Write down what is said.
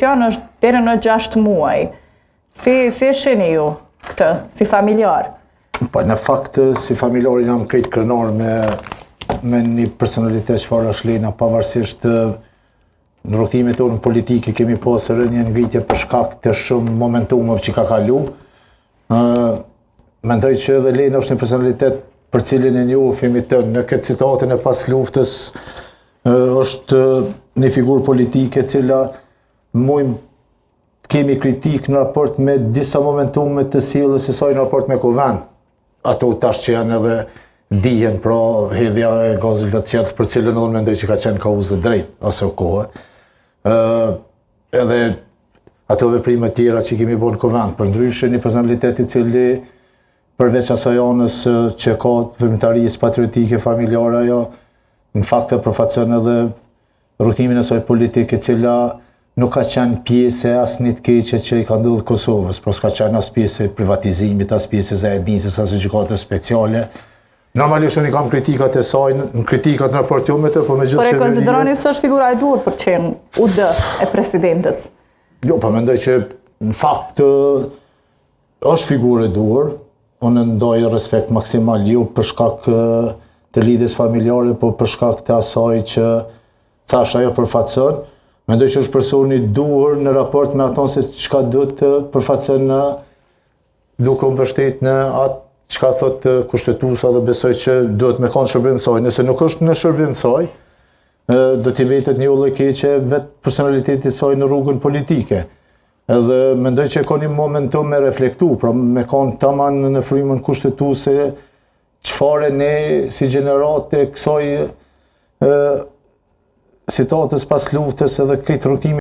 Janë është deri në 6 muaj. Si e shihni ju këtë, si familjar? Po, në fakt, si familjar jam krejt krenar me një personalitet çfarë është Lena, pavarësisht në rrugtimet tonë politike kemi pasur një ngritje për shkak të shumë momentumeve që ka kalu. Mendoj që edhe Lena është një personalitet për cilin e njohemi në këtë citatën e pas luftës, është një figurë politike cila mujmë kemi kritik në raport me disa momentume të sjelljes së saj në raport me kuvend. Ato tash që janë edhe dijen pra hedhja e gazit të qetës për cilën unë mendoj që ka qenë kauzë drejt asë kohë. Edhe ato veprime tjera që kemi bërë në kuvend, për ndryshe një personalitet i cili përveç asaj anës që ka veprimtarisë patriotike familjare, ajo në fakt e përfaqëson edhe rrugtimin e saj politike, cila nuk ka qenë pjesë e asnjë të keqe që i ka ndodhur Kosovës, por s'ka qenë as pjesë e privatizimit, as pjesë e zëdisjes, as gjykatës speciale. Normalisht unë kam kritikat e saj, në kritikat në raportimet, por megjithëse. Por e konsideroni se është figura e duhur për të qenë UD e presidentës? Jo, po mendoj që në fakt është figurë e duhur. Unë ndoj respekt maksimal jo për shkak të lidhjes familjare, por për shkak të asaj që thash ajo përfaqëson. Mendoj që është personi duhur në raport me ato se çka duhet të përfaqëson në duke u mbështet në atë çka thotë kushtetuesa dhe besoj që duhet me kanë shërbim të saj. Nëse nuk është në shërbim të saj, do t'i vetet një ullë e keqe vetë personalitetit saj në rrugën politike. Edhe mendoj që ka një momentum me reflektu, pra me kanë taman në frymën kushtetuese çfarë ne si gjenerate kësaj citatës pas luftës edhe këtë rrugtimi